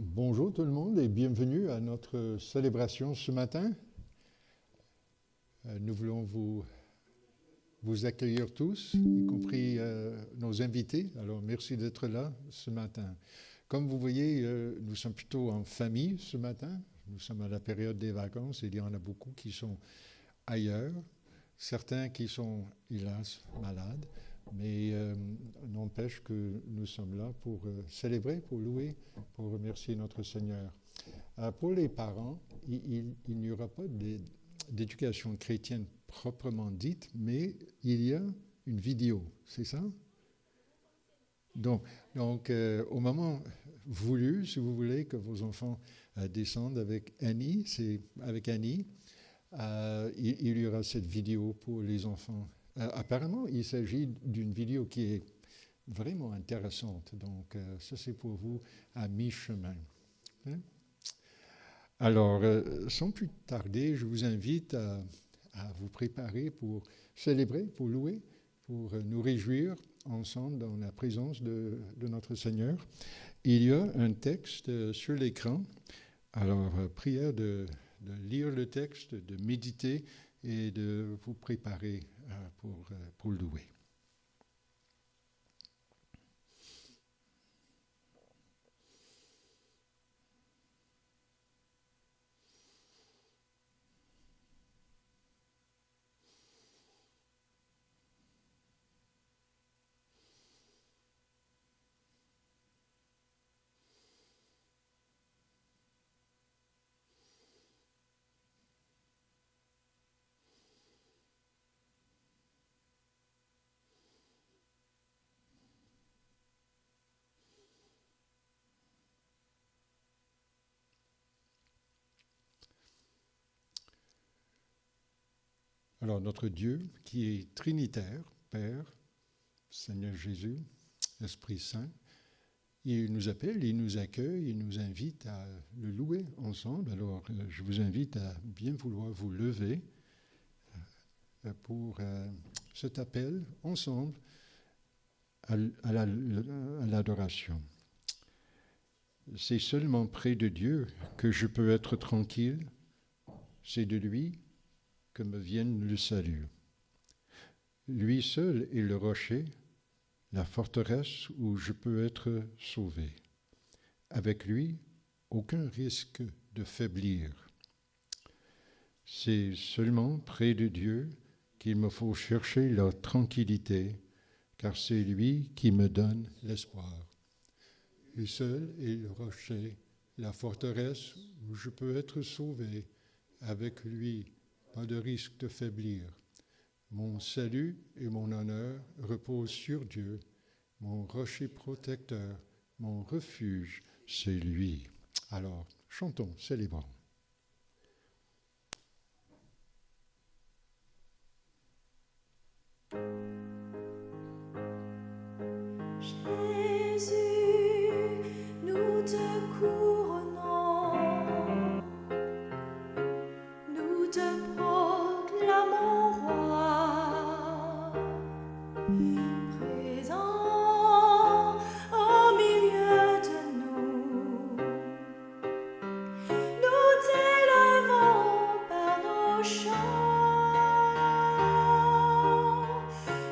Bonjour tout le monde et bienvenue à notre célébration ce matin. Nous voulons vous accueillir tous, y compris nos invités. Alors merci d'être là ce matin. Comme vous voyez, nous sommes plutôt en famille ce matin. Nous sommes à la période des vacances et il y en a beaucoup qui sont ailleurs. Certains qui sont, hélas, malades. Mais n'empêche que nous sommes là pour célébrer, pour louer, pour remercier notre Seigneur. Pour les parents, il n'y aura pas d'éducation chrétienne proprement dite, mais il y a une vidéo, c'est ça? Donc au moment voulu, si vous voulez que vos enfants descendent avec Annie, c'est avec Annie, il y aura cette vidéo pour les enfants. Apparemment, il s'agit d'une vidéo qui est vraiment intéressante. Donc, ça, c'est pour vous à mi-chemin. Hein? Alors, sans plus tarder, je vous invite à vous préparer pour célébrer, pour louer, pour nous réjouir ensemble dans la présence de notre Seigneur. Il y a un texte sur l'écran. Alors, prière de lire le texte, de méditer et de vous préparer pour louer. Alors, notre Dieu, qui est trinitaire, Père, Seigneur Jésus, Esprit Saint, il nous appelle, il nous accueille, il nous invite à le louer ensemble. Alors, je vous invite à bien vouloir vous lever pour cet appel ensemble à l'adoration. C'est seulement près de Dieu que je peux être tranquille. C'est de lui que me vienne le salut. Lui seul est le rocher, la forteresse où je peux être sauvé. Avec lui, aucun risque de faiblir. C'est seulement près de Dieu qu'il me faut chercher la tranquillité, car c'est lui qui me donne l'espoir. Lui seul est le rocher, la forteresse où je peux être sauvé. Avec lui, pas de risque de faiblir. Mon salut et mon honneur reposent sur Dieu, mon rocher protecteur, mon refuge, c'est lui. Alors, chantons, célébrons.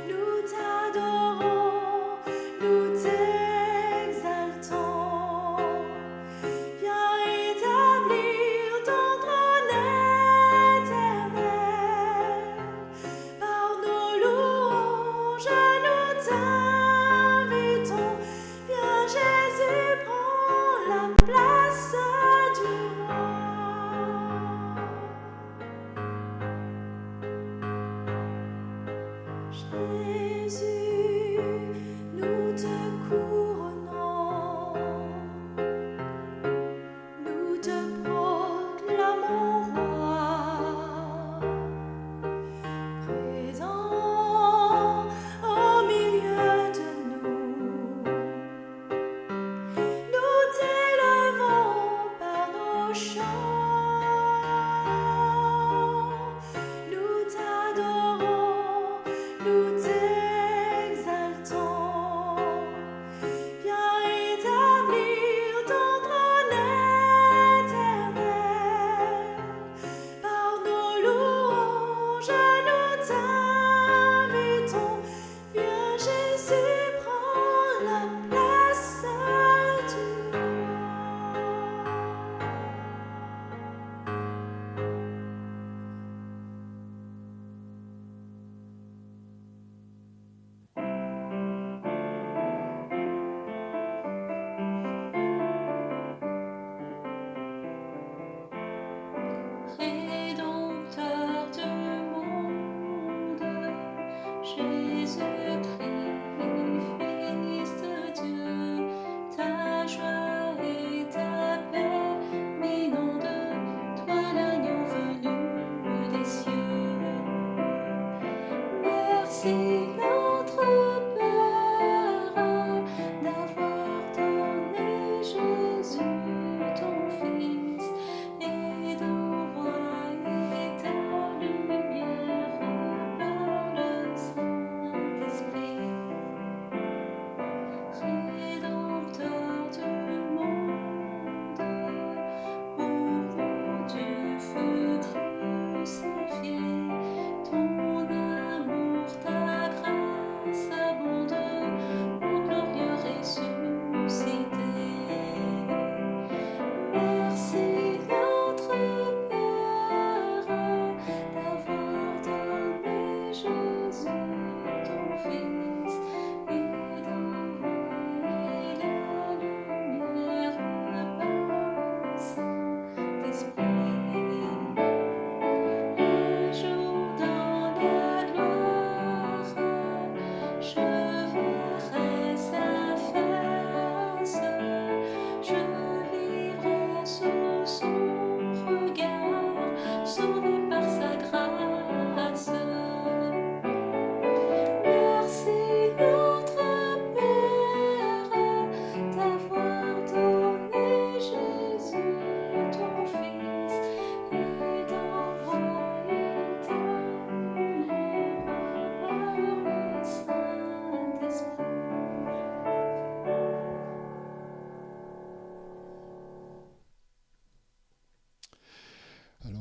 Nous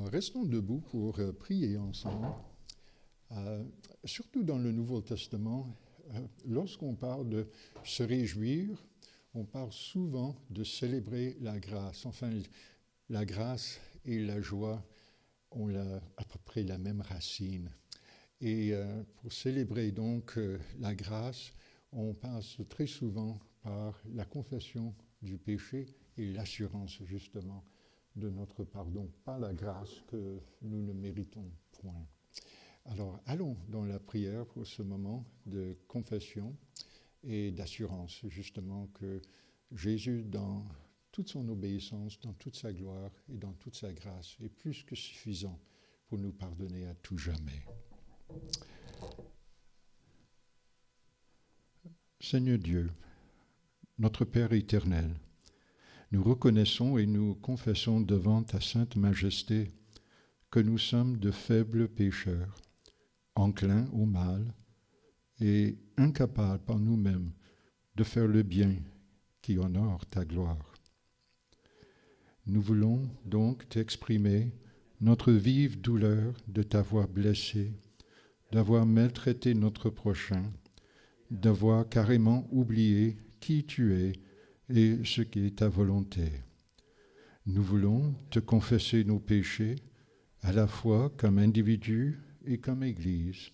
Alors, restons debout pour prier ensemble. Surtout dans le Nouveau Testament, lorsqu'on parle de se réjouir, on parle souvent de célébrer la grâce. Enfin, la grâce et la joie ont à peu près la même racine. Et pour célébrer donc la grâce, on passe très souvent par la confession du péché et l'assurance justement de notre pardon, pas la grâce que nous ne méritons point. Alors allons dans la prière pour ce moment de confession et d'assurance justement que Jésus, dans toute son obéissance, dans toute sa gloire et dans toute sa grâce, est plus que suffisant pour nous pardonner à tout jamais. Seigneur Dieu, notre Père éternel, nous reconnaissons et nous confessons devant ta sainte majesté que nous sommes de faibles pécheurs, enclins au mal et incapables par nous-mêmes de faire le bien qui honore ta gloire. Nous voulons donc t'exprimer notre vive douleur de t'avoir blessé, d'avoir maltraité notre prochain, d'avoir carrément oublié qui tu es et ce qui est ta volonté. Nous voulons te confesser nos péchés, à la fois comme individus et comme Église.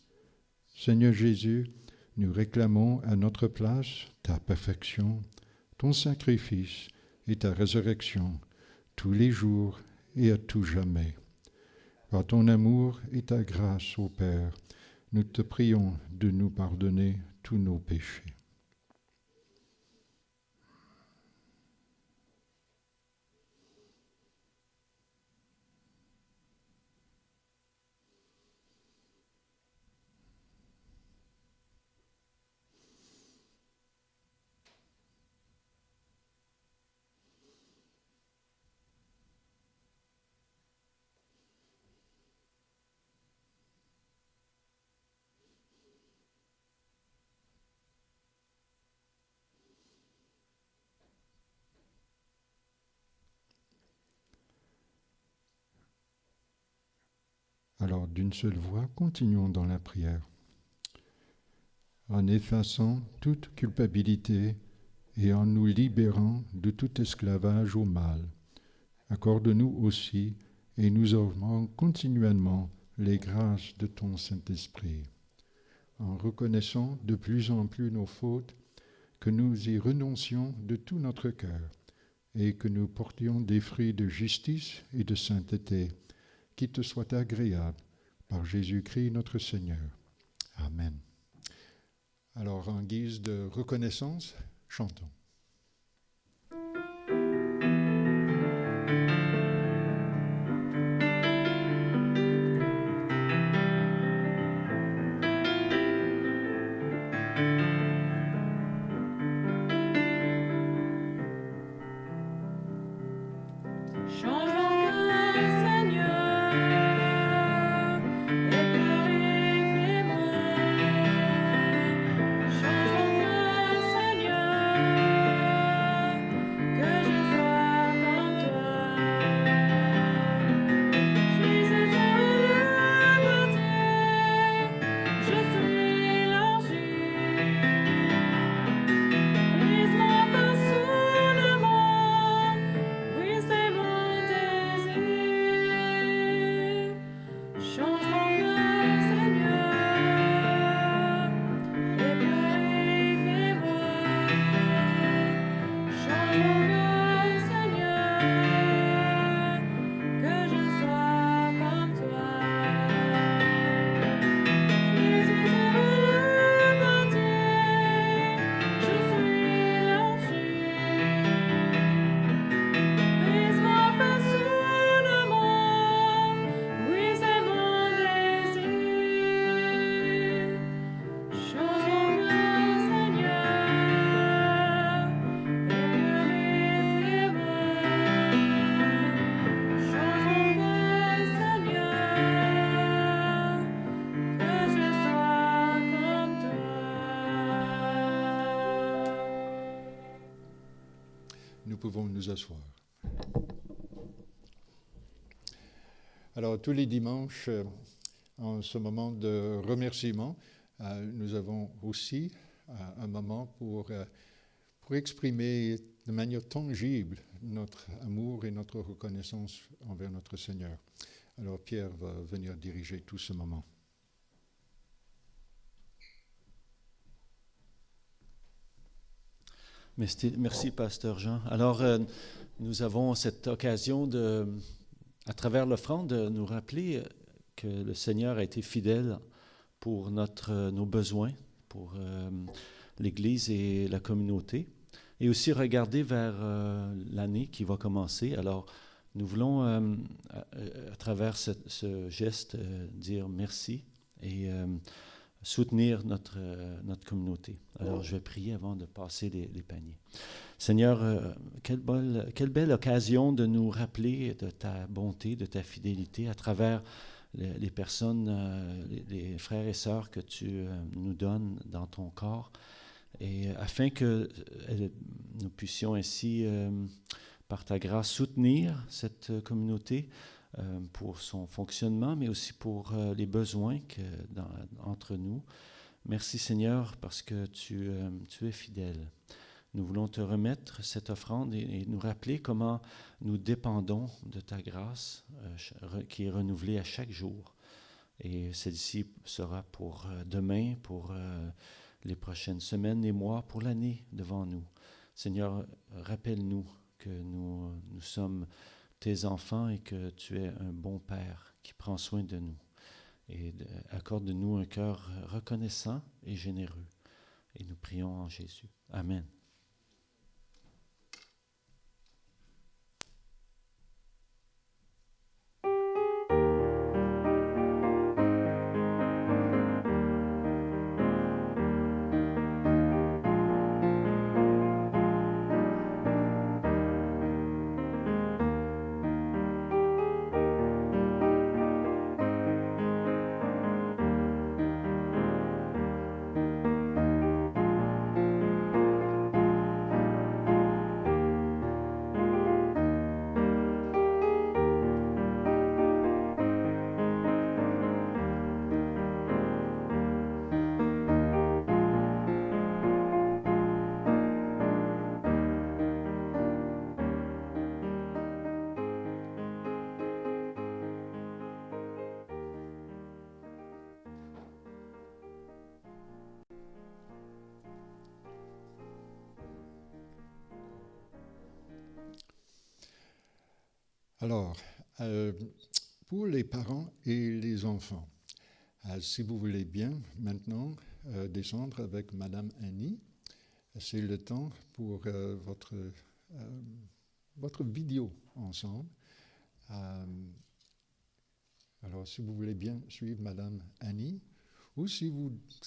Seigneur Jésus, nous réclamons à notre place ta perfection, ton sacrifice et ta résurrection, tous les jours et à tout jamais. Par ton amour et ta grâce, ô Père, nous te prions de nous pardonner tous nos péchés. Alors, d'une seule voix, continuons dans la prière. En effaçant toute culpabilité et en nous libérant de tout esclavage au mal, accorde-nous aussi et nous offrons continuellement les grâces de ton Saint-Esprit. En reconnaissant de plus en plus nos fautes, que nous y renoncions de tout notre cœur et que nous portions des fruits de justice et de sainteté qui te soient agréables par Jésus-Christ notre Seigneur. Amen. Alors, en guise de reconnaissance, chantons. Nous pouvons nous asseoir. Alors, tous les dimanches, en ce moment de remerciement, nous avons aussi un moment pour exprimer de manière tangible notre amour et notre reconnaissance envers notre Seigneur. Alors, Pierre va venir diriger tout ce moment. Merci, Pasteur Jean. Alors, nous avons cette occasion à travers l'offrande, de nous rappeler que le Seigneur a été fidèle pour nos besoins, pour l'Église et la communauté, et aussi regarder vers l'année qui va commencer. Alors, nous voulons, à travers ce geste, dire merci et soutenir notre communauté. Alors, je vais prier avant de passer les paniers. Seigneur, quelle belle occasion de nous rappeler de ta bonté, de ta fidélité à travers les personnes, les frères et sœurs que tu nous donnes dans ton corps, et afin que nous puissions ainsi, par ta grâce, soutenir cette communauté pour son fonctionnement, mais aussi pour les besoins entre nous. Merci Seigneur, parce que tu es fidèle. Nous voulons te remettre cette offrande et nous rappeler comment nous dépendons de ta grâce qui est renouvelée à chaque jour. Et celle-ci sera pour demain, pour les prochaines semaines et mois, pour l'année devant nous. Seigneur, rappelle-nous que nous sommes tes enfants et que tu es un bon Père qui prend soin de nous. Et accorde-nous un cœur reconnaissant et généreux. Et nous prions en Jésus. Amen. Alors, pour les parents et les enfants, si vous voulez bien maintenant descendre avec Madame Annie, c'est le temps pour votre vidéo ensemble. Alors, si vous voulez bien suivre Madame Annie, ou si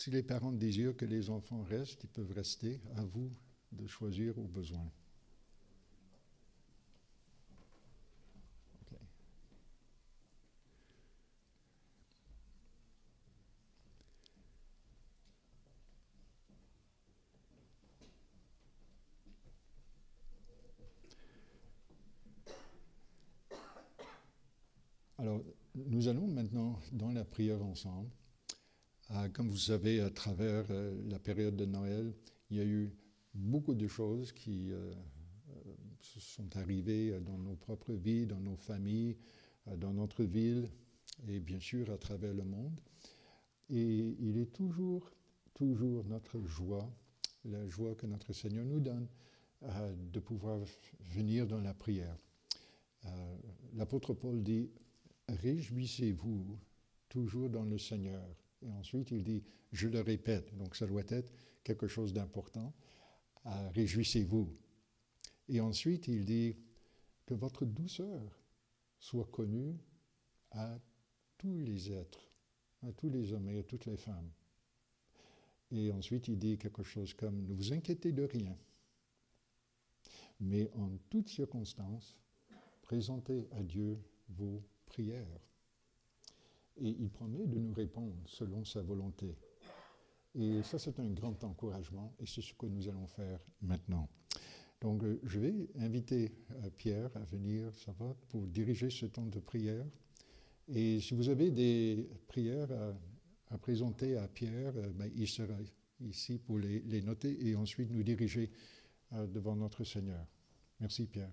les parents désirent que les enfants restent, ils peuvent rester. À vous de choisir au besoin. Okay. Alors, nous allons maintenant dans la prière ensemble. Comme vous savez, à travers la période de Noël, il y a eu beaucoup de choses qui sont arrivées dans nos propres vies, dans nos familles, dans notre ville et bien sûr à travers le monde. Et il est toujours notre joie, la joie que notre Seigneur nous donne de pouvoir venir dans la prière. L'apôtre Paul dit « Réjouissez-vous toujours dans le Seigneur ». Et ensuite, il dit « Je le répète ». Donc, ça doit être quelque chose d'important. Réjouissez-vous. Et ensuite, il dit « Que votre douceur soit connue à tous les êtres, à tous les hommes et à toutes les femmes. » Et ensuite, il dit quelque chose comme « Ne vous inquiétez de rien, mais en toutes circonstances, présentez à Dieu vos prières. » Et il promet de nous répondre selon sa volonté. Et ça, c'est un grand encouragement, et c'est ce que nous allons faire maintenant. Donc, je vais inviter Pierre à venir, ça va, pour diriger ce temps de prière. Et si vous avez des prières à présenter à Pierre, il sera ici pour les noter et ensuite nous diriger devant notre Seigneur. Merci Pierre.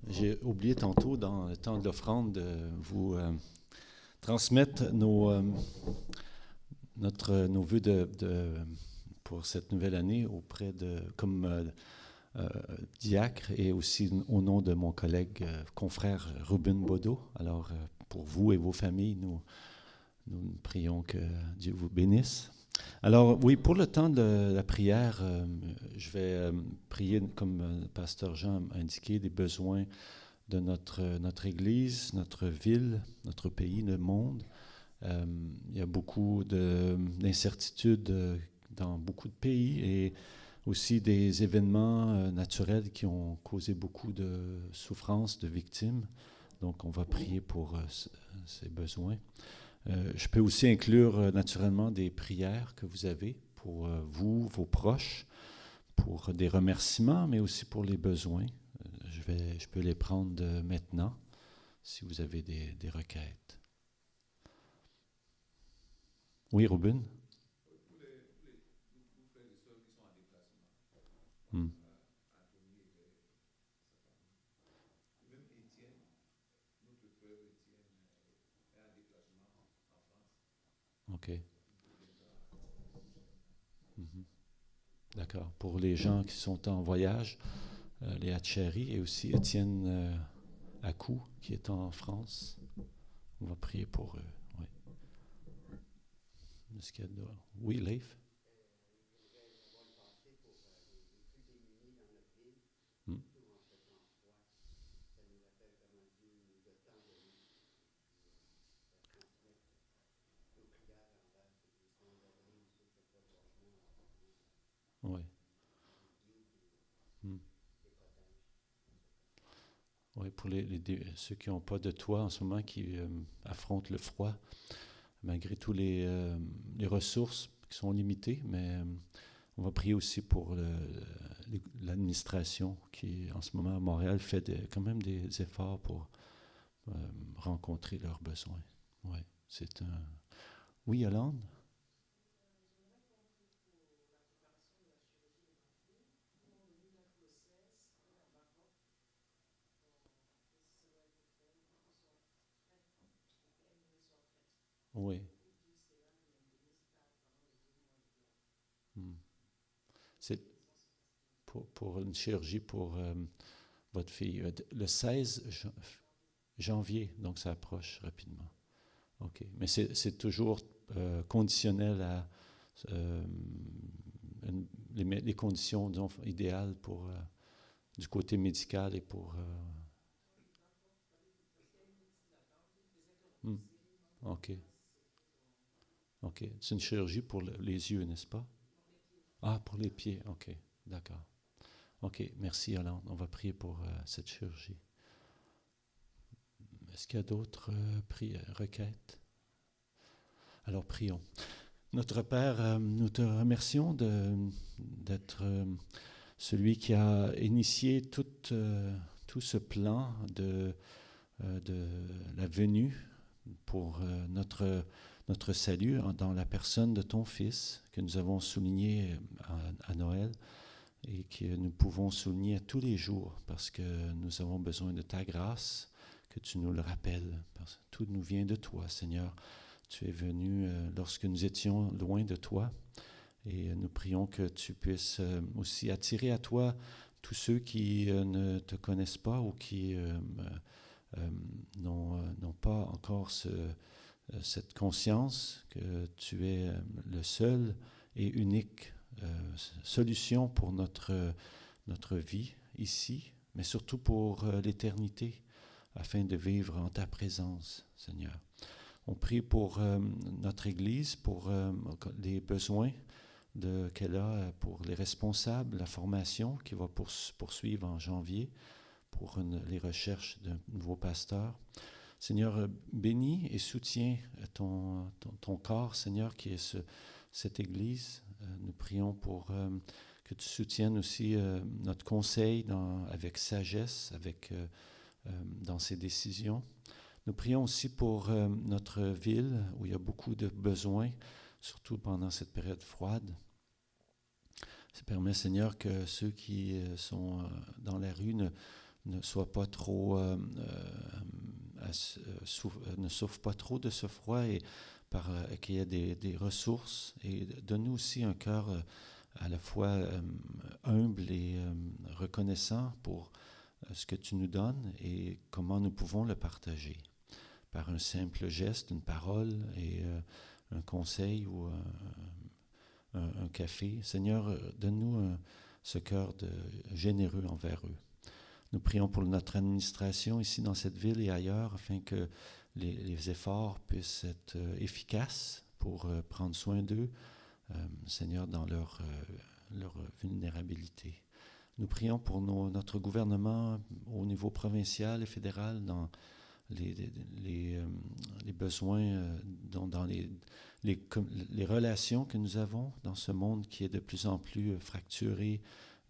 J'ai oublié tantôt, dans le temps de l'offrande, de vous transmettre nos vœux pour cette nouvelle année auprès comme diacre et aussi au nom de mon collègue confrère Ruben Bodo. Alors, pour vous et vos familles, nous prions que Dieu vous bénisse. Alors, oui, pour le temps de la prière, je vais prier, comme le pasteur Jean a indiqué, des besoins de notre Église, notre ville, notre pays, le monde. Il y a beaucoup d'incertitudes dans beaucoup de pays et aussi des événements naturels qui ont causé beaucoup de souffrance, de victimes. Donc, on va prier pour ces besoins. Je peux aussi inclure naturellement des prières que vous avez pour vous, vos proches, pour des remerciements, mais aussi pour les besoins. Je peux les prendre maintenant si vous avez des requêtes. Oui, Ruben? Hmm. OK. Mm-hmm. D'accord. Pour les gens qui sont en voyage, les Hatcheri et aussi Étienne Akou qui est en France, on va prier pour eux. Oui. Est-ce qu'il y a d'autres? Oui, Leif? Hmm. Oui. Hmm. Oui, pour ceux qui n'ont pas de toit en ce moment, qui affrontent le froid, malgré tous les ressources qui sont limitées, mais on va prier aussi pour l'administration qui, en ce moment à Montréal, fait quand même des efforts pour rencontrer leurs besoins. Oui, c'est un... Oui, Yolande? Oui. Hmm. C'est pour une chirurgie pour votre fille. Le 16 janvier, donc ça approche rapidement. OK. Mais c'est toujours conditionnel à les conditions disons, idéales pour du côté médical et pour... OK. OK. C'est une chirurgie pour les yeux, n'est-ce pas? Ah, pour les pieds. OK. D'accord. OK. Merci, Yolande. On va prier pour cette chirurgie. Est-ce qu'il y a d'autres requêtes? Alors, prions. Notre Père, nous te remercions d'être celui qui a initié tout ce plan de la venue pour notre salut dans la personne de ton Fils, que nous avons souligné à Noël et que nous pouvons souligner à tous les jours parce que nous avons besoin de ta grâce, que tu nous le rappelles, parce que tout nous vient de toi, Seigneur. Tu es venu lorsque nous étions loin de toi et nous prions que tu puisses aussi attirer à toi tous ceux qui ne te connaissent pas ou qui n'ont pas encore cette conscience que tu es le seul et unique solution pour notre vie ici, mais surtout pour l'éternité, afin de vivre en ta présence, Seigneur. On prie pour notre Église, pour les besoins qu'elle a pour les responsables, la formation qui va poursuivre en janvier pour les recherches d'un nouveau pasteur. Seigneur, bénis et soutiens ton corps, Seigneur, qui est cette Église, Nous prions pour que tu soutiennes aussi notre conseil avec sagesse, dans ses décisions. Nous prions aussi pour notre ville où il y a beaucoup de besoins, surtout pendant cette période froide. Ça permet, Seigneur, que ceux qui sont dans la rue ne soient pas trop, ne souffrent pas trop de ce froid et qu'il y ait des ressources. Et donne-nous aussi un cœur à la fois humble et reconnaissant pour ce que tu nous donnes et comment nous pouvons le partager. Par un simple geste, une parole et un conseil ou un café. Seigneur, donne-nous ce cœur généreux envers eux. Nous prions pour notre administration ici dans cette ville et ailleurs afin que les efforts puissent être efficaces pour prendre soin d'eux, Seigneur, dans leur vulnérabilité. Nous prions pour notre gouvernement au niveau provincial et fédéral dans les besoins, dans les relations que nous avons dans ce monde qui est de plus en plus fracturé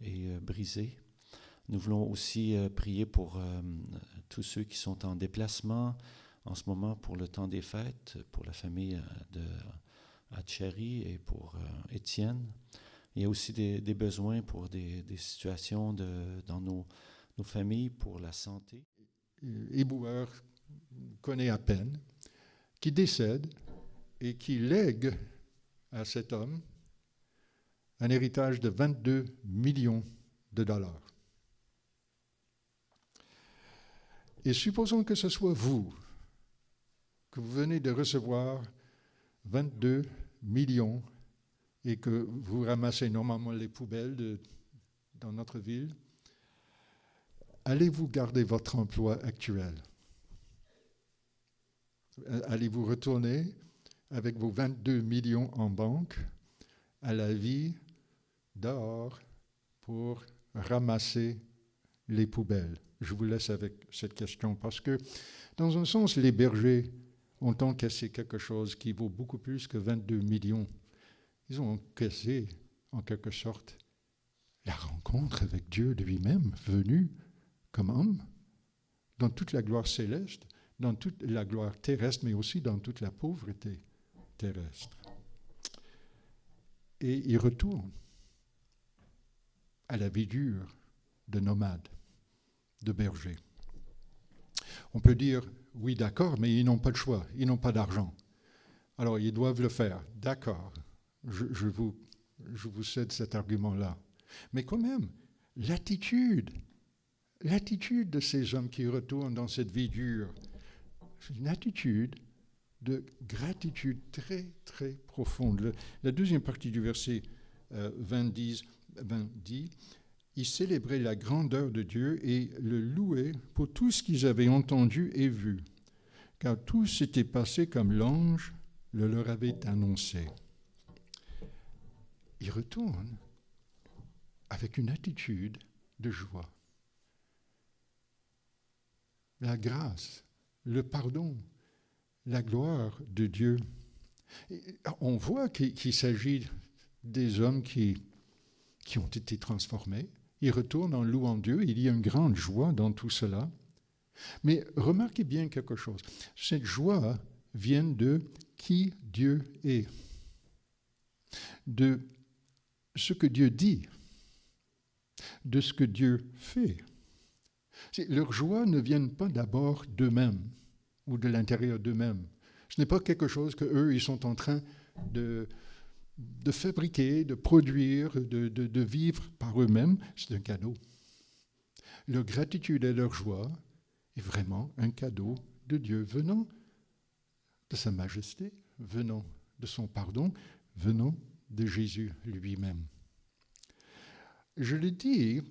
et brisé. Nous voulons aussi prier pour tous ceux qui sont en déplacement en ce moment pour le temps des fêtes, pour la famille de Hatcheri et pour Étienne. Il y a aussi des besoins pour des situations dans nos familles, pour la santé. Éboueur connaît à peine, qui décède et qui lègue à cet homme un héritage de 22 millions de dollars. Et supposons que ce soit vous, que vous venez de recevoir 22 millions et que vous ramassez normalement les poubelles dans notre ville. Allez-vous garder votre emploi actuel? Allez-vous retourner avec vos 22 millions en banque à la vie dehors pour ramasser les poubelles? Je vous laisse avec cette question parce que, dans un sens, les bergers ont encaissé quelque chose qui vaut beaucoup plus que 22 millions. Ils ont encaissé, en quelque sorte, la rencontre avec Dieu lui-même, venu comme homme, dans toute la gloire céleste, dans toute la gloire terrestre, mais aussi dans toute la pauvreté terrestre. Et ils retournent à la vie dure de nomades, de bergers. On peut dire, oui, d'accord, mais ils n'ont pas de choix, ils n'ont pas d'argent. Alors, ils doivent le faire. D'accord, je vous cède cet argument-là. Mais quand même, l'attitude de ces hommes qui retournent dans cette vie dure, c'est une attitude de gratitude très, très profonde. La deuxième partie du verset 20 dit, ils célébraient la grandeur de Dieu et le louaient pour tout ce qu'ils avaient entendu et vu, car tout s'était passé comme l'ange le leur avait annoncé. Ils retournent avec une attitude de joie. La grâce, le pardon, la gloire de Dieu. Et on voit qu'il s'agit des hommes qui ont été transformés. Ils retournent en louant Dieu. Il y a une grande joie dans tout cela. Mais remarquez bien quelque chose. Cette joie vient de qui Dieu est, de ce que Dieu dit, de ce que Dieu fait. Leur joie ne vient pas d'abord d'eux-mêmes ou de l'intérieur d'eux-mêmes. Ce n'est pas quelque chose qu'eux, ils sont en train de fabriquer, de produire, de vivre par eux-mêmes. C'est un cadeau. Leur gratitude et leur joie est vraiment un cadeau de Dieu venant de sa majesté, venant de son pardon, venant de Jésus lui-même. Je le dis,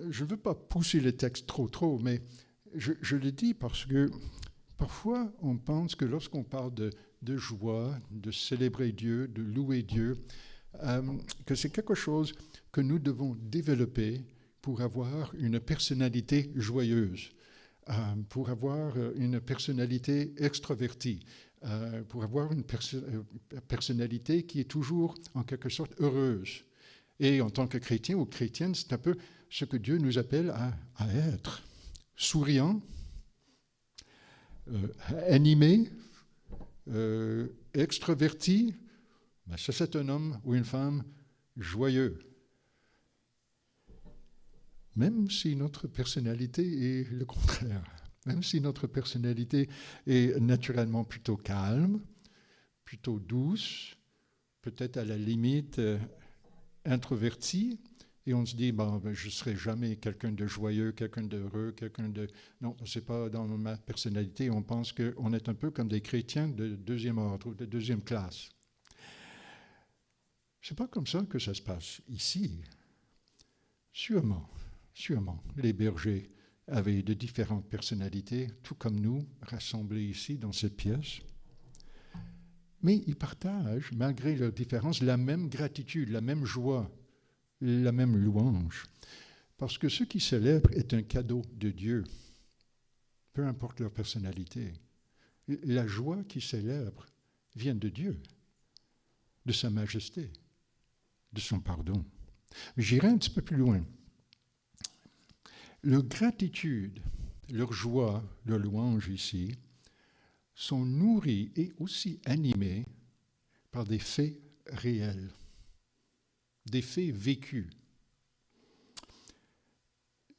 je ne veux pas pousser le texte trop, mais je le dis parce que parfois on pense que lorsqu'on parle de joie, de célébrer Dieu, de louer Dieu, que c'est quelque chose que nous devons développer pour avoir une personnalité joyeuse, pour avoir une personnalité extravertie. pour avoir une personnalité qui est toujours en quelque sorte heureuse. Et en tant que chrétien ou chrétienne, c'est un peu ce que Dieu nous appelle à être. Souriant, animé, extraverti, ben ça c'est un homme ou une femme joyeux. Même si notre personnalité est le contraire, même si notre personnalité est naturellement plutôt calme, plutôt douce, peut-être à la limite introvertie, et on se dit, je ne serai jamais quelqu'un de joyeux, quelqu'un d'heureux, quelqu'un de... Non, ce n'est pas dans ma personnalité. On pense qu'on est un peu comme des chrétiens de deuxième ordre ou de deuxième classe. Ce n'est pas comme ça que ça se passe ici. Sûrement, les bergers avaient de différentes personnalités, tout comme nous, rassemblés ici dans cette pièce. Mais ils partagent, malgré leurs différences, la même gratitude, la même joie, la même louange. Parce que ce qui célèbre est un cadeau de Dieu, peu importe leur personnalité. La joie qui célèbre vient de Dieu, de sa majesté, de son pardon. Mais j'irai un petit peu plus loin. Leur gratitude, leur joie, leur louange ici, sont nourris et aussi animés par des faits réels, des faits vécus.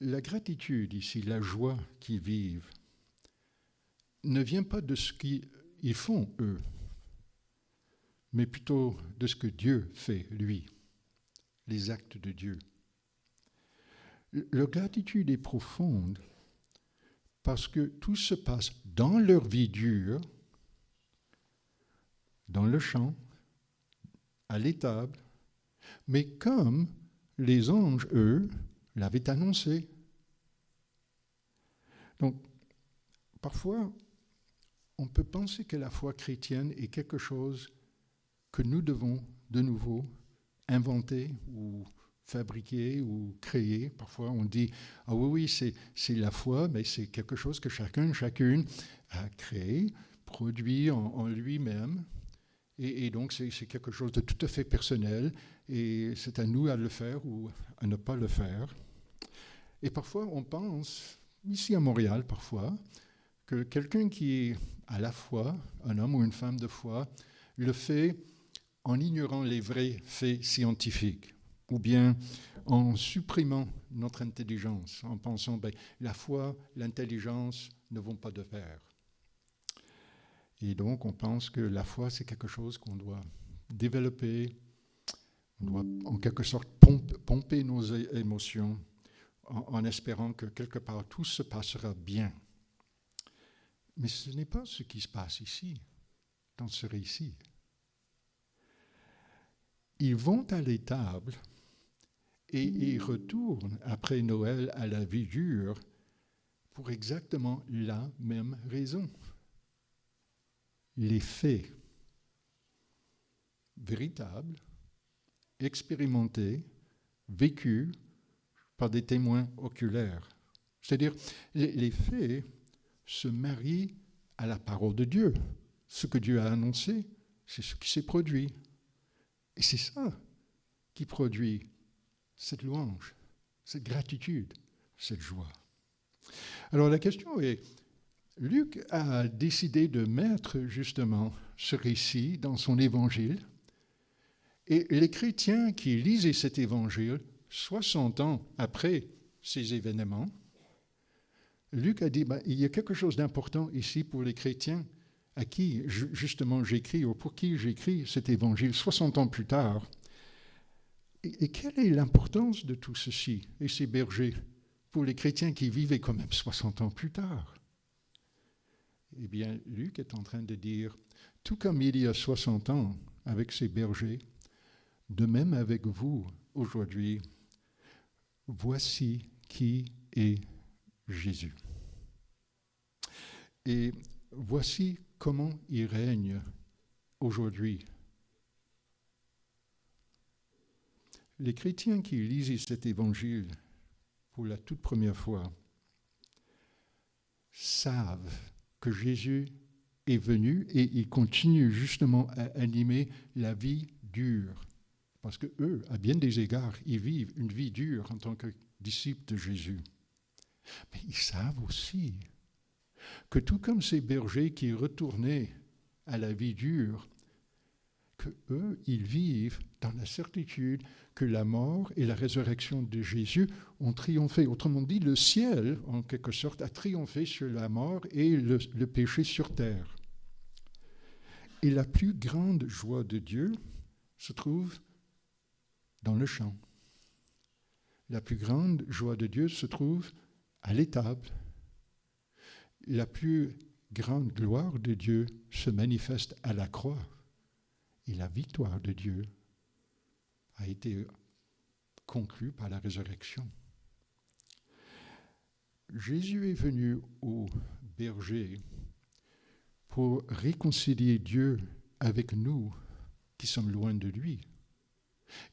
La gratitude ici, la joie qu'ils vivent, ne vient pas de ce qu'ils font, eux, mais plutôt de ce que Dieu fait, lui, les actes de Dieu. Leur gratitude est profonde parce que tout se passe dans leur vie dure, dans le champ, à l'étable, mais comme les anges, eux, l'avaient annoncé. Donc, parfois, on peut penser que la foi chrétienne est quelque chose que nous devons de nouveau inventer ou fabriquer ou créer. Parfois, on dit « Ah oui, c'est la foi, mais c'est quelque chose que chacune a créé, produit en lui-même. Et donc, c'est quelque chose de tout à fait personnel et c'est à nous à le faire ou à ne pas le faire. » Et parfois, on pense, ici à Montréal parfois, que quelqu'un qui est à la foi, un homme ou une femme de foi, le fait en ignorant les vrais faits scientifiques, ou bien en supprimant notre intelligence, en pensant la foi, l'intelligence ne vont pas de pair. Et donc on pense que la foi, c'est quelque chose qu'on doit développer, on doit en quelque sorte pomper nos émotions en espérant que quelque part tout se passera bien. Mais ce n'est pas ce qui se passe ici, dans ce récit. Ils vont à l'étable et ils retournent après Noël à la vie dure pour exactement la même raison. Les faits véritables, expérimentés, vécus par des témoins oculaires. C'est-à-dire, les faits se marient à la parole de Dieu. Ce que Dieu a annoncé, c'est ce qui s'est produit. Et c'est ça qui produit cette louange, cette gratitude, cette joie. Alors la question est, Luc a décidé de mettre justement ce récit dans son évangile, et les chrétiens qui lisaient cet évangile 60 ans après ces événements, Luc a dit, il y a quelque chose d'important ici pour les chrétiens à qui justement j'écris, ou pour qui j'écris cet évangile 60 ans plus tard. Et quelle est l'importance de tout ceci et ces bergers pour les chrétiens qui vivaient quand même 60 ans plus tard? Eh bien, Luc est en train de dire, tout comme il y a 60 ans avec ces bergers, de même avec vous aujourd'hui, voici qui est Jésus. Et voici comment il règne aujourd'hui. Les chrétiens qui lisent cet évangile pour la toute première fois savent que Jésus est venu et il continue justement à animer la vie dure. Parce que eux, à bien des égards, ils vivent une vie dure en tant que disciples de Jésus. Mais ils savent aussi que tout comme ces bergers qui retournaient à la vie dure, que eux, ils vivent dans la certitude que la mort et la résurrection de Jésus ont triomphé. Autrement dit, le ciel, en quelque sorte, a triomphé sur la mort et le péché sur terre. Et la plus grande joie de Dieu se trouve dans le chant. La plus grande joie de Dieu se trouve à l'étable. La plus grande gloire de Dieu se manifeste à la croix. Et la victoire de Dieu a été conclue par la résurrection. Jésus est venu au berger pour réconcilier Dieu avec nous qui sommes loin de lui.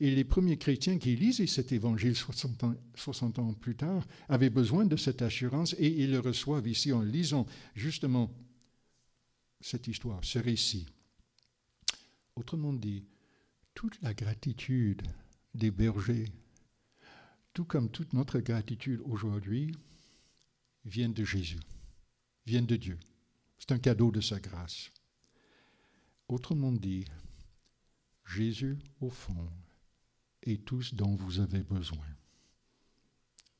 Et les premiers chrétiens qui lisaient cet évangile 60 ans plus tard avaient besoin de cette assurance et ils le reçoivent ici en lisant justement cette histoire, ce récit. Autrement dit, toute la gratitude des bergers, tout comme toute notre gratitude aujourd'hui, vient de Jésus, vient de Dieu. C'est un cadeau de sa grâce. Autrement dit, Jésus, au fond, est tout ce dont vous avez besoin.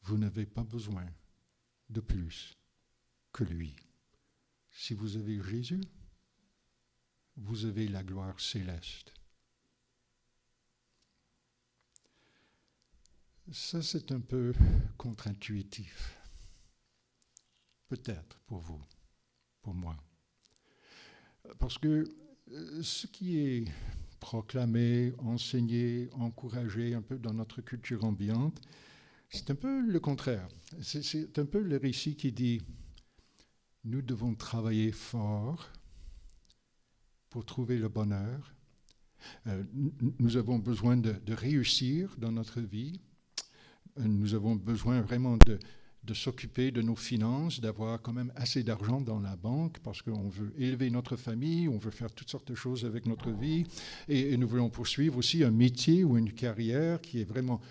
Vous n'avez pas besoin de plus que lui. Si vous avez Jésus, vous avez la gloire céleste. Ça, c'est un peu contre-intuitif. Peut-être pour vous, pour moi. Parce que ce qui est proclamé, enseigné, encouragé un peu dans notre culture ambiante, c'est un peu le contraire. C'est un peu le récit qui dit « Nous devons travailler fort pour trouver le bonheur. Nous avons besoin de réussir dans notre vie. Nous avons besoin vraiment de s'occuper de nos finances, d'avoir quand même assez d'argent dans la banque parce qu'on veut élever notre famille, on veut faire toutes sortes de choses avec notre vie et nous voulons poursuivre aussi un métier ou une carrière qui est vraiment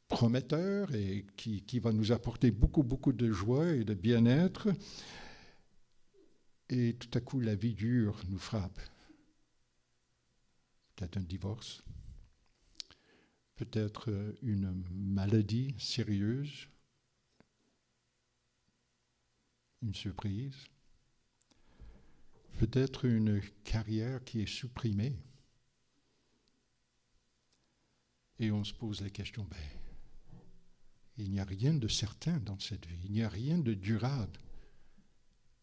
prometteur et qui va nous apporter beaucoup de joie et de bien-être. Et tout à coup, la vie dure nous frappe. Peut-être un divorce, peut-être une maladie sérieuse, une surprise, peut-être une carrière qui est supprimée. Et on se pose la question, il n'y a rien de certain dans cette vie, il n'y a rien de durable.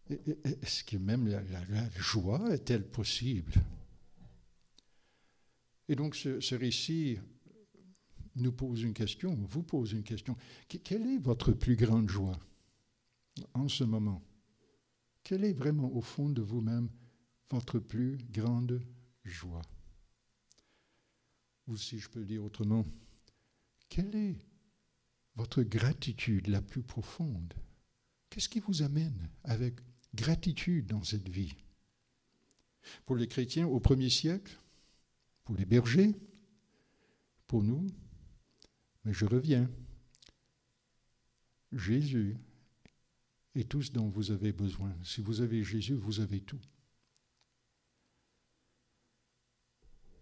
Est-ce que même la joie est-elle possible? Et donc ce récit nous pose une question, vous pose une question. Quelle est votre plus grande joie en ce moment? Quelle est vraiment au fond de vous-même votre plus grande joie? Ou si je peux le dire autrement, quelle est votre gratitude la plus profonde? Qu'est-ce qui vous amène avec gratitude dans cette vie? Pour les chrétiens au 1er siècle, pour les bergers, pour nous, mais je reviens. Jésus est tout ce dont vous avez besoin. Si vous avez Jésus, vous avez tout.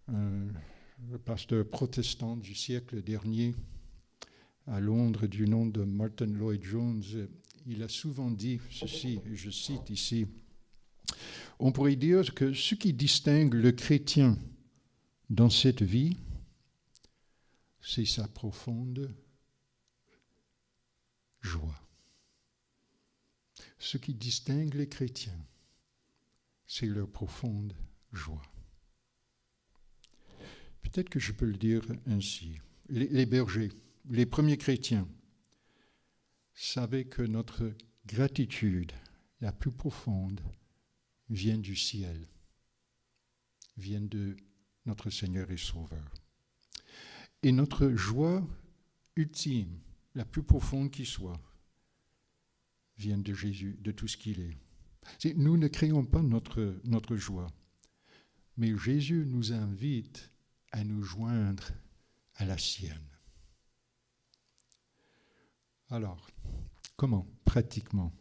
Un pasteur protestant du siècle dernier à Londres du nom de Martin Lloyd-Jones, il a souvent dit ceci, et je cite ici, « On pourrait dire que ce qui distingue le chrétien dans cette vie, c'est sa profonde joie. Ce qui distingue les chrétiens, c'est leur profonde joie. » Peut-être que je peux le dire ainsi. Les bergers, les premiers chrétiens, savaient que notre gratitude la plus profonde vient du ciel, vient de notre Seigneur et Sauveur. Et notre joie ultime, la plus profonde qui soit, vient de Jésus, de tout ce qu'il est. Nous ne créons pas notre joie, mais Jésus nous invite à nous joindre à la sienne. Alors, comment, pratiquement,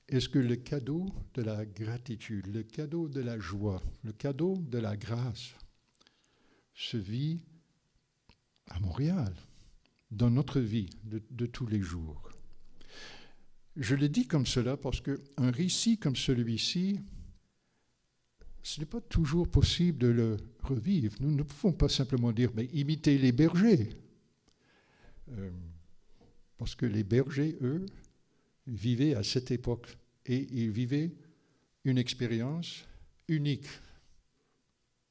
est-ce que le cadeau de la gratitude, le cadeau de la joie, le cadeau de la grâce se vit à Montréal, dans notre vie de tous les jours? Je le dis comme cela parce qu'un récit comme celui-ci, ce n'est pas toujours possible de le revivre. Nous ne pouvons pas simplement dire « imitez les bergers ». Parce que les bergers, eux, vivaient à cette époque et ils vivaient une expérience unique.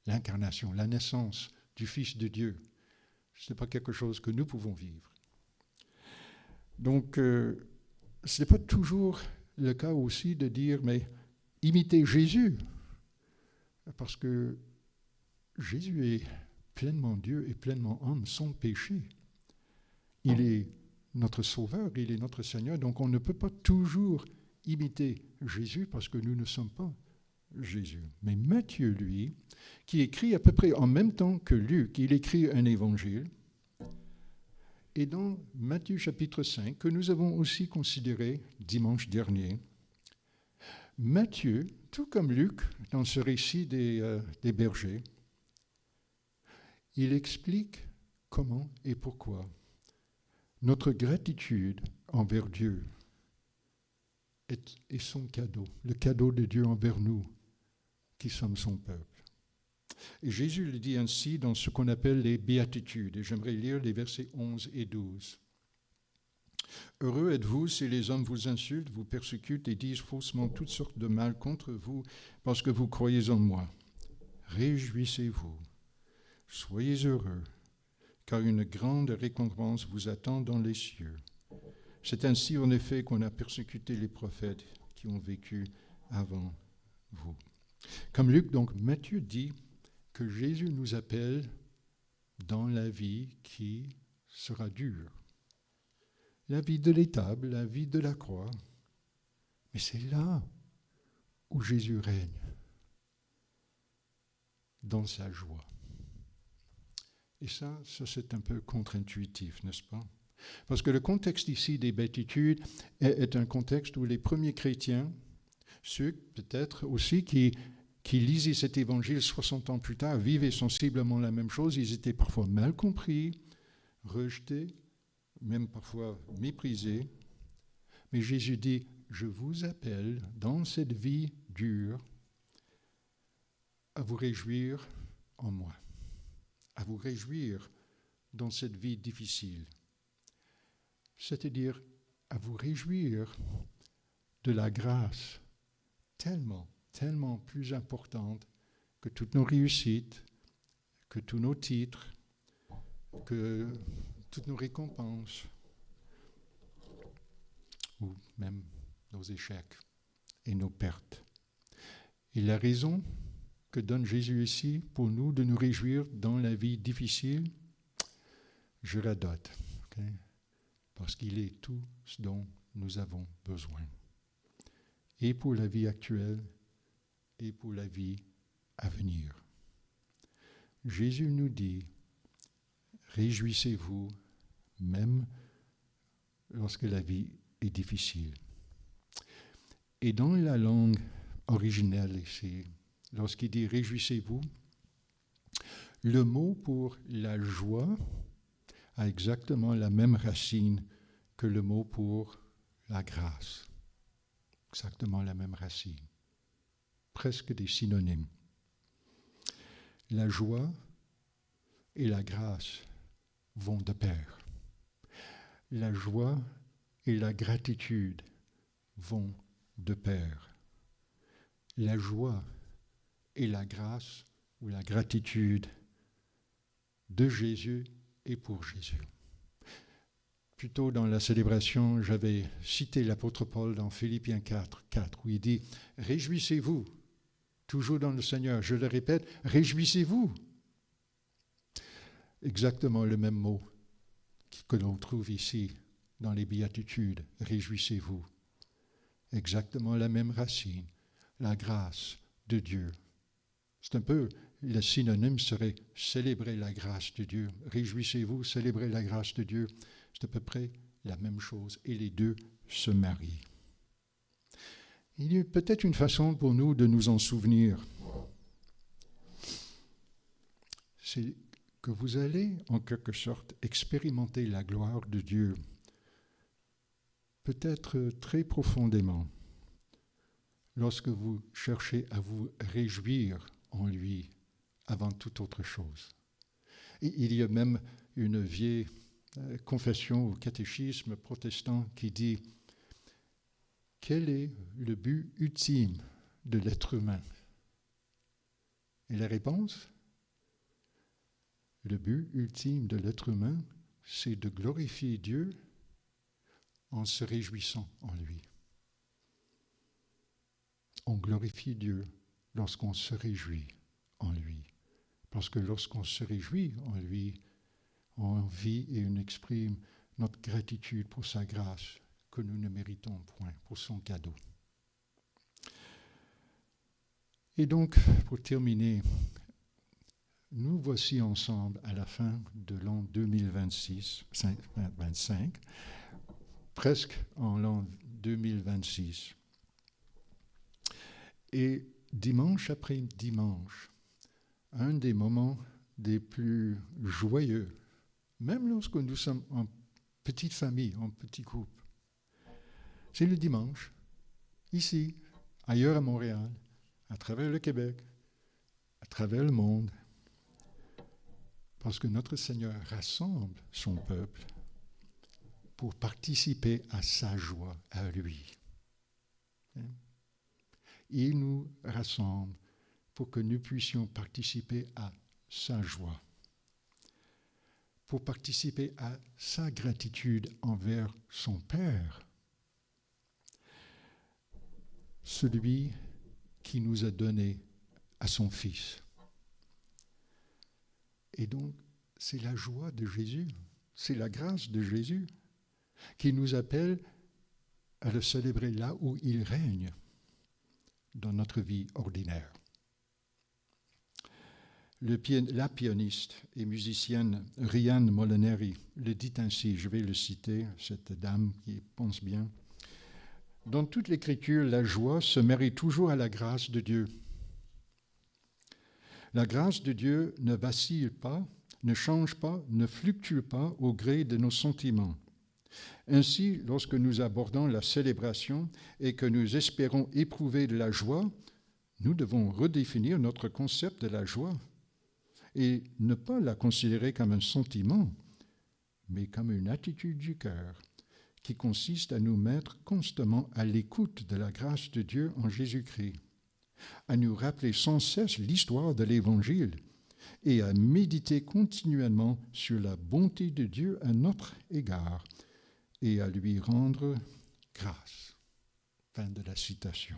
L'incarnation, la naissance du Fils de Dieu. Ce n'est pas quelque chose que nous pouvons vivre. Donc, ce n'est pas toujours le cas aussi de dire, mais imitez Jésus, parce que Jésus est pleinement Dieu et pleinement homme, sans péché. Il est notre Sauveur, il est notre Seigneur, donc on ne peut pas toujours imiter Jésus parce que nous ne sommes pas Jésus. Mais Matthieu, lui, qui écrit à peu près en même temps que Luc, il écrit un évangile. Et dans Matthieu chapitre 5, que nous avons aussi considéré dimanche dernier, Matthieu, tout comme Luc, dans ce récit des bergers, il explique comment et pourquoi notre gratitude envers Dieu est son cadeau, le cadeau de Dieu envers nous, qui sommes son peuple. Et Jésus le dit ainsi dans ce qu'on appelle les béatitudes. Et j'aimerais lire les versets 11 et 12. « Heureux êtes-vous si les hommes vous insultent, vous persécutent et disent faussement toutes sortes de mal contre vous parce que vous croyez en moi. Réjouissez-vous, soyez heureux, car une grande récompense vous attend dans les cieux. C'est ainsi en effet qu'on a persécuté les prophètes qui ont vécu avant vous. » Comme Luc, donc Matthieu dit que Jésus nous appelle dans la vie qui sera dure. La vie de l'étable, la vie de la croix. Mais c'est là où Jésus règne, dans sa joie. Et ça c'est un peu contre-intuitif, n'est-ce pas? Parce que le contexte ici des béatitudes est un contexte où les premiers chrétiens, ceux peut-être aussi qui lisaient cet évangile 60 ans plus tard, vivaient sensiblement la même chose. Ils étaient parfois mal compris, rejetés, même parfois méprisés. Mais Jésus dit, je vous appelle dans cette vie dure à vous réjouir en moi, à vous réjouir dans cette vie difficile. C'est-à-dire à vous réjouir de la grâce tellement plus importante que toutes nos réussites, que tous nos titres, que toutes nos récompenses, ou même nos échecs et nos pertes. Et la raison que donne Jésus ici pour nous de nous réjouir dans la vie difficile, je la donne, okay? Parce qu'il est tout ce dont nous avons besoin. Et pour la vie actuelle, et pour la vie à venir. Jésus nous dit, réjouissez-vous même lorsque la vie est difficile. Et dans la langue originelle ici, lorsqu'il dit réjouissez-vous, le mot pour la joie a exactement la même racine que le mot pour la grâce. Exactement la même racine. Presque des synonymes. La joie et la grâce vont de pair. La joie et la gratitude vont de pair. La joie et la grâce ou la gratitude de Jésus et pour Jésus. Plus tôt dans la célébration, j'avais cité l'apôtre Paul dans Philippiens 4, où il dit « Réjouissez-vous, toujours dans le Seigneur. » Je le répète, « Réjouissez-vous. » Exactement le même mot que l'on trouve ici dans les béatitudes, « Réjouissez-vous. » exactement la même racine, la grâce de Dieu. C'est un peu, le synonyme serait célébrer la grâce de Dieu. Réjouissez-vous, célébrez la grâce de Dieu. C'est à peu près la même chose et les deux se marient. Il y a peut-être une façon pour nous de nous en souvenir. C'est que vous allez en quelque sorte expérimenter la gloire de Dieu, peut-être très profondément, lorsque vous cherchez à vous réjouir en lui avant toute autre chose. Et il y a même une vieille confession ou catéchisme protestant qui dit « Quel est le but ultime de l'être humain ?» Et la réponse ? Le but ultime de l'être humain, c'est de glorifier Dieu en se réjouissant en lui. On glorifie Dieu lorsqu'on se réjouit en lui. Parce que lorsqu'on se réjouit en lui, on vit et on exprime notre gratitude pour sa grâce que nous ne méritons point, pour son cadeau. Et donc, pour terminer, nous voici ensemble à la fin de l'an 2025, presque en l'an 2026. Et dimanche après dimanche, un des moments des plus joyeux, même lorsque nous sommes en petite famille, en petit groupe, c'est le dimanche, ici, ailleurs à Montréal, à travers le Québec, à travers le monde, parce que notre Seigneur rassemble son peuple pour participer à sa joie, à lui. Il nous rassemble pour que nous puissions participer à sa joie, pour participer à sa gratitude envers son Père, celui qui nous a donné à son Fils. Et donc, c'est la joie de Jésus, c'est la grâce de Jésus qui nous appelle à le célébrer là où il règne dans notre vie ordinaire. La pianiste et musicienne Riane Molinari le dit ainsi, je vais le citer, cette dame qui pense bien. Dans toute l'Écriture, la joie se marie toujours à la grâce de Dieu. La grâce de Dieu ne vacille pas, ne change pas, ne fluctue pas au gré de nos sentiments. Ainsi, lorsque nous abordons la célébration et que nous espérons éprouver de la joie, nous devons redéfinir notre concept de la joie et ne pas la considérer comme un sentiment, mais comme une attitude du cœur qui consiste à nous mettre constamment à l'écoute de la grâce de Dieu en Jésus-Christ, à nous rappeler sans cesse l'histoire de l'Évangile et à méditer continuellement sur la bonté de Dieu à notre égard et à lui rendre grâce. Fin de la citation.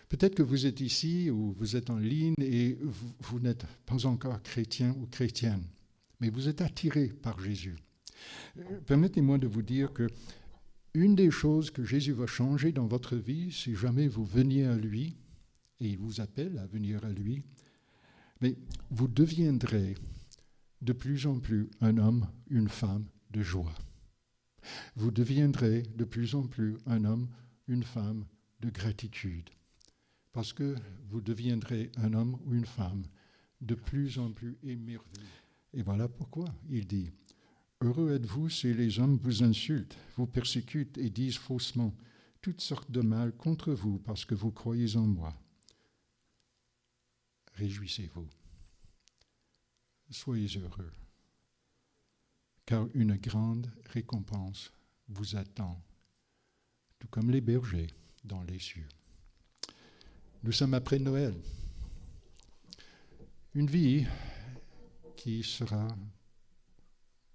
Peut-être que vous êtes ici ou vous êtes en ligne et vous n'êtes pas encore chrétien ou chrétienne, mais vous êtes attiré par Jésus. Permettez-moi de vous dire que une des choses que Jésus va changer dans votre vie, si jamais vous veniez à lui, et il vous appelle à venir à lui, mais vous deviendrez de plus en plus un homme, une femme de joie. Vous deviendrez de plus en plus un homme, une femme de gratitude, parce que vous deviendrez un homme ou une femme de plus en plus émerveillé. Et voilà pourquoi il dit « Heureux êtes-vous si les hommes vous insultent, vous persécutent et disent faussement toutes sortes de mal contre vous parce que vous croyez en moi. Réjouissez-vous, soyez heureux, car une grande récompense vous attend, tout comme les bergers dans les cieux. » Nous sommes après Noël. Une vie qui sera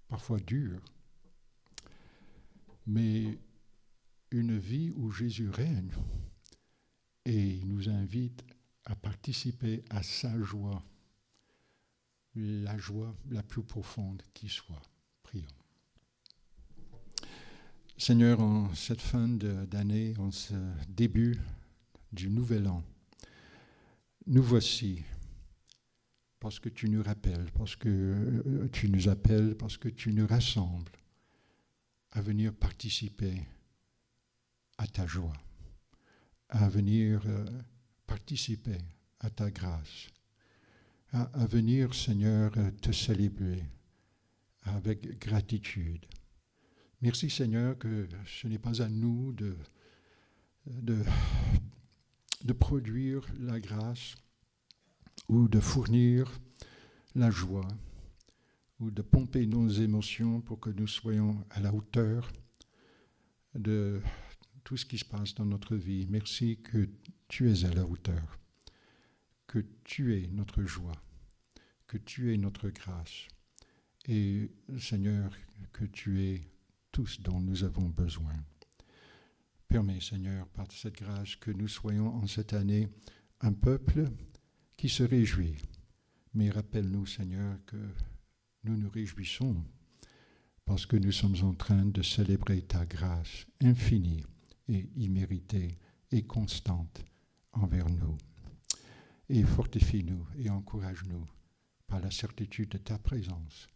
parfois dure, mais une vie où Jésus règne et il nous invite à participer à sa joie, la joie la plus profonde qui soit. Prions. Seigneur, en cette fin d'année, en ce début du nouvel an, nous voici, parce que tu nous rappelles, parce que tu nous appelles, parce que tu nous rassembles à venir participer à ta joie, à venir participer à ta grâce, à venir, Seigneur, te célébrer avec gratitude. Merci, Seigneur, que ce n'est pas à nous de produire la grâce ou de fournir la joie ou de pomper nos émotions pour que nous soyons à la hauteur de tout ce qui se passe dans notre vie. Merci que tu es à la hauteur, que tu es notre joie, que tu es notre grâce. Et Seigneur, que tu es tout ce dont nous avons besoin. Permets, Seigneur, par cette grâce, que nous soyons en cette année un peuple qui se réjouit. Mais rappelle-nous, Seigneur, que nous nous réjouissons parce que nous sommes en train de célébrer ta grâce infinie et imméritée et constante envers nous. Et fortifie-nous et encourage-nous par la certitude de ta présence,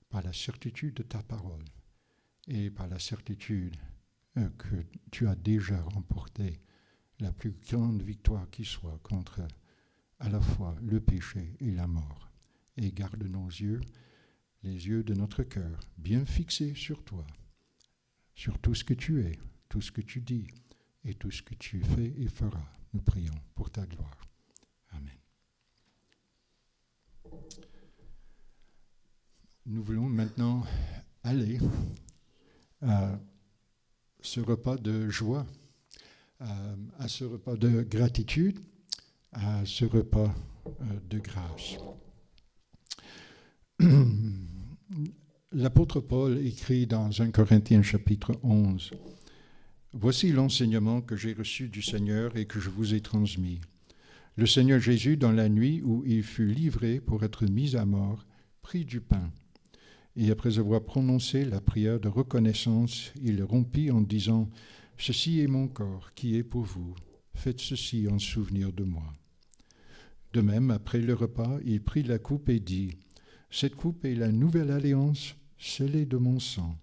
par la certitude de ta parole et par la certitude que tu as déjà remporté la plus grande victoire qui soit contre à la fois le péché et la mort. Et garde nos yeux, les yeux de notre cœur, bien fixés sur toi, sur tout ce que tu es, tout ce que tu dis et tout ce que tu fais et feras. Nous prions pour ta gloire. Amen. Nous voulons maintenant aller à ce repas de joie, à ce repas de gratitude, à ce repas de grâce. L'apôtre Paul écrit dans 1 Corinthiens chapitre 11, « Voici l'enseignement que j'ai reçu du Seigneur et que je vous ai transmis. Le Seigneur Jésus, dans la nuit où il fut livré pour être mis à mort, prit du pain. Et après avoir prononcé la prière de reconnaissance, il rompit en disant, « Ceci est mon corps qui est pour vous. Faites ceci en souvenir de moi. » De même, après le repas, il prit la coupe et dit, « Cette coupe est la nouvelle alliance scellée de mon sang.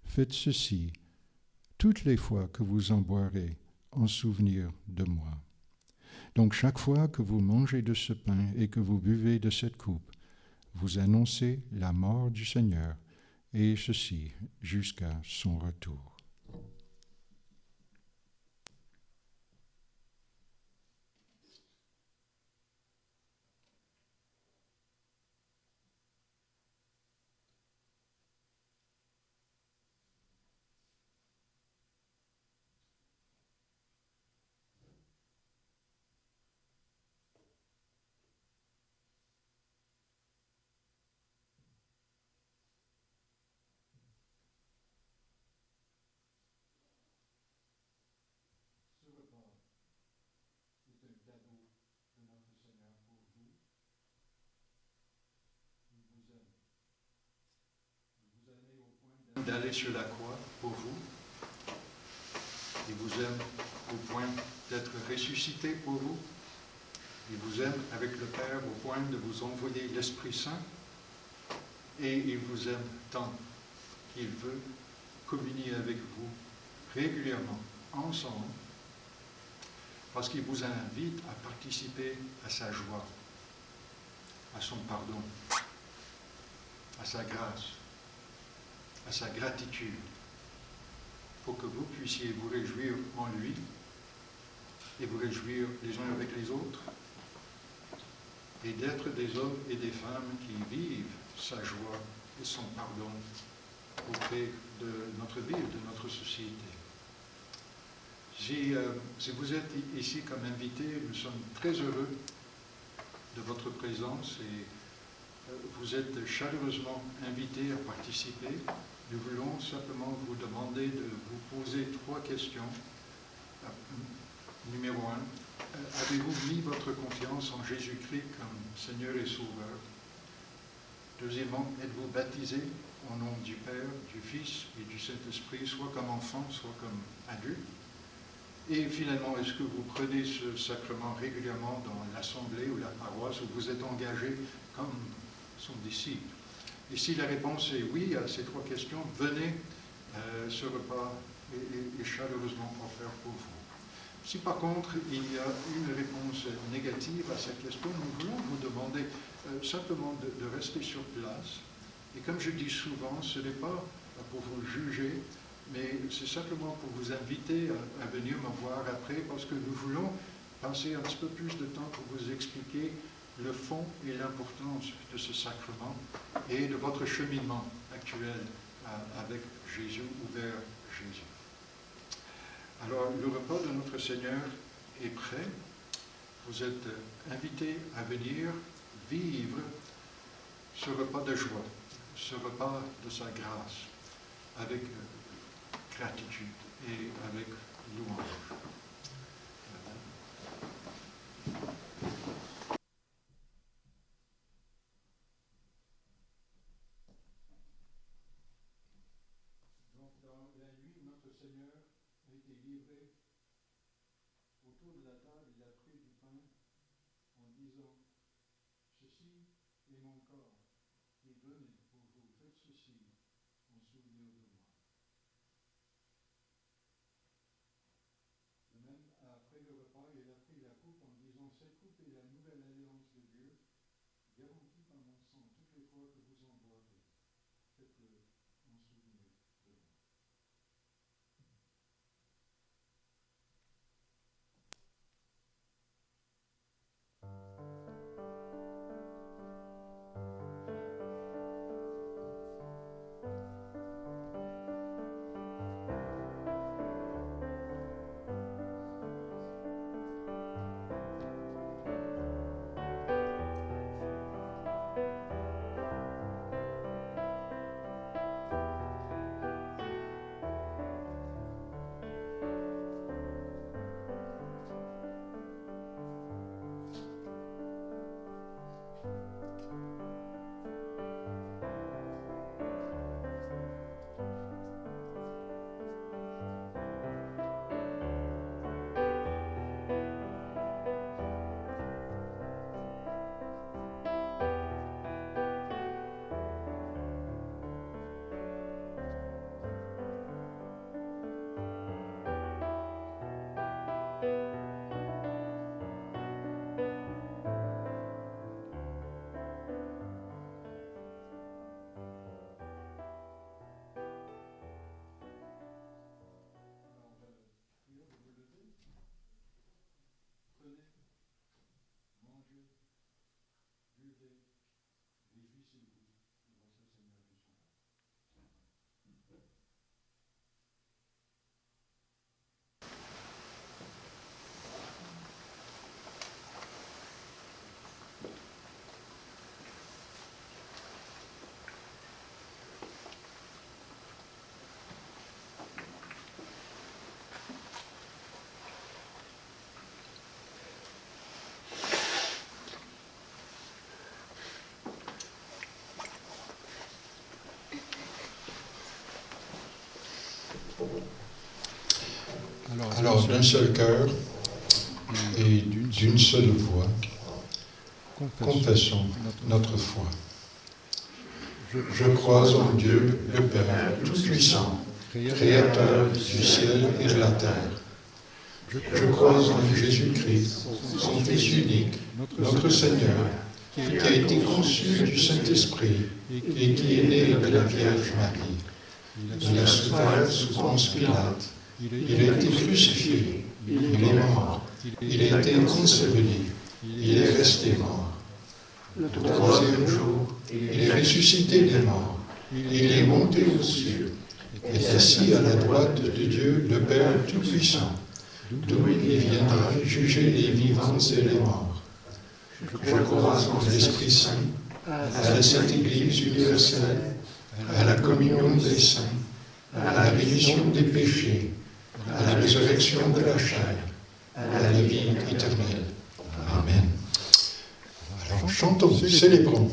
Faites ceci toutes les fois que vous en boirez en souvenir de moi. » Donc chaque fois que vous mangez de ce pain et que vous buvez de cette coupe, vous annoncez la mort du Seigneur, et ceci jusqu'à son retour. D'aller sur la croix pour vous. Il vous aime au point d'être ressuscité pour vous. Il vous aime avec le Père au point de vous envoyer l'Esprit Saint. Et il vous aime tant qu'il veut communier avec vous régulièrement, ensemble, parce qu'il vous invite à participer à sa joie, à son pardon, à sa grâce, à sa gratitude, pour que vous puissiez vous réjouir en lui et vous réjouir les uns avec les autres et d'être des hommes et des femmes qui vivent sa joie et son pardon auprès de notre vie, de notre société. Si vous êtes ici comme invité, nous sommes très heureux de votre présence et vous êtes chaleureusement invités à participer. Nous voulons simplement vous demander de vous poser 3 questions. Numéro 1, avez-vous mis votre confiance en Jésus-Christ comme Seigneur et Sauveur? Deuxièmement, êtes-vous baptisé au nom du Père, du Fils et du Saint-Esprit, soit comme enfant, soit comme adulte? Et finalement, est-ce que vous prenez ce sacrement régulièrement dans l'assemblée ou la paroisse, où vous êtes engagé comme son disciple? Et si la réponse est oui à ces trois questions, venez, ce repas est chaleureusement offert pour vous. Si par contre il y a une réponse négative à cette question, nous voulons vous demander simplement de rester sur place. Et comme je dis souvent, ce n'est pas pour vous juger, mais c'est simplement pour vous inviter à venir me voir après, parce que nous voulons passer un petit peu plus de temps pour vous expliquer le fond et l'importance de ce sacrement et de votre cheminement actuel avec Jésus ou vers Jésus. Alors, le repas de notre Seigneur est prêt. Vous êtes invités à venir vivre ce repas de joie, ce repas de sa grâce, avec gratitude et avec louange. Donc, dans la nuit, notre Seigneur a été livré. Autour de la table, il a pris du pain en disant: ceci est mon corps qui est donné pour vous. Faites ceci en souvenir de moi. De même, après le repas, il a pris la coupe en disant: cette coupe est la nouvelle alliance de Dieu, garantie par mon sang. Toutes les fois que vous en boirez, faites-le en souvenir de moi. Alors, d'un seul cœur et d'une seule voix, confessons notre foi. Je crois en Dieu, le Père Tout-Puissant, Créateur du ciel et de la terre. Je crois en Jésus-Christ, son Fils unique, notre Seigneur, qui a été conçu du Saint-Esprit et qui est né de la Vierge Marie. Il a souffert sous Ponce Pilate. Il a été crucifié, il est mort, il a été enseveli, il est resté mort. Le troisième jour, il est ressuscité des morts, il est monté aux cieux, est assis à la droite de Dieu, le Père Tout-Puissant, d'où il viendra juger les vivants et les morts. Je crois en l'Esprit Saint, à la Sainte Église universelle, à la communion des saints, à la rémission des péchés, à la résurrection de la chair, à la vie éternelle. Amen. Alors chantons, célébrons.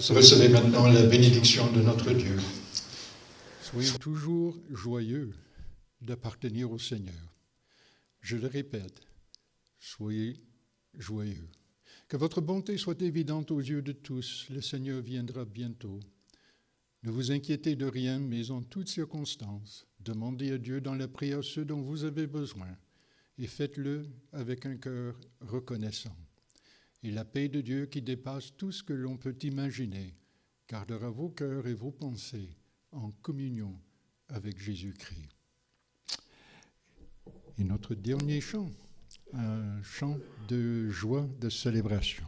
Recevez maintenant la bénédiction de notre Dieu. Soyez toujours joyeux d'appartenir au Seigneur. Je le répète, soyez joyeux. Que votre bonté soit évidente aux yeux de tous. Le Seigneur viendra bientôt. Ne vous inquiétez de rien, mais en toutes circonstances, demandez à Dieu dans la prière ce dont vous avez besoin et faites-le avec un cœur reconnaissant. Et la paix de Dieu qui dépasse tout ce que l'on peut imaginer gardera vos cœurs et vos pensées en communion avec Jésus-Christ. Et notre dernier chant, un chant de joie, de célébration.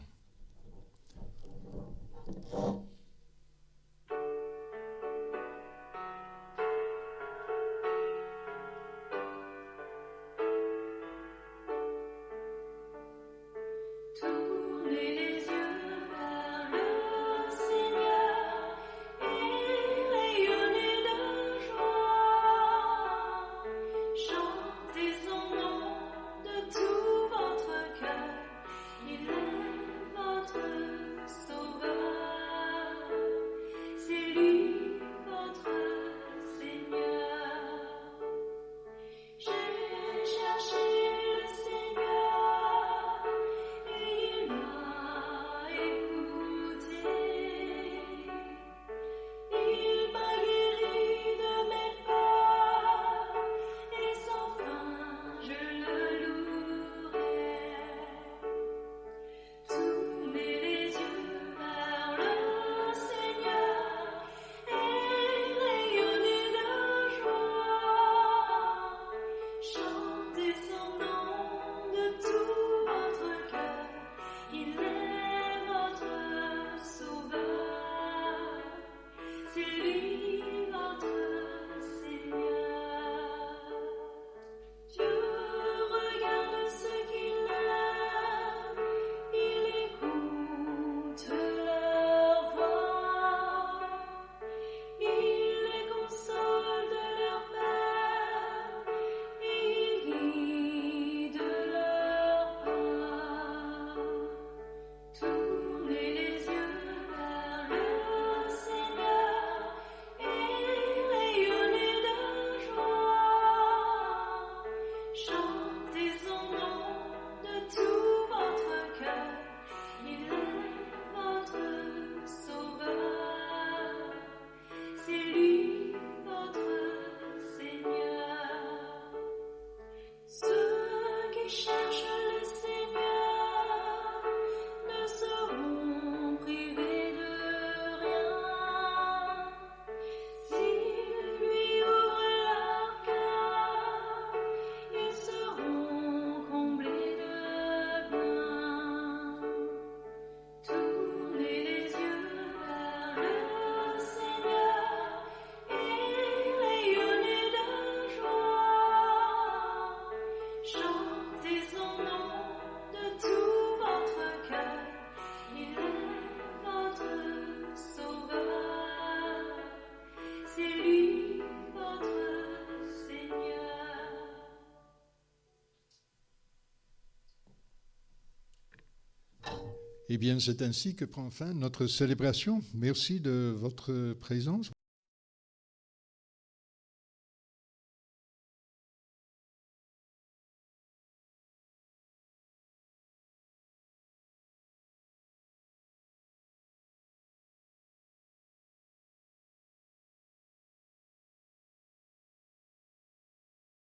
C'est lui, votre Eh bien, c'est ainsi que prend fin notre célébration. Merci de votre présence.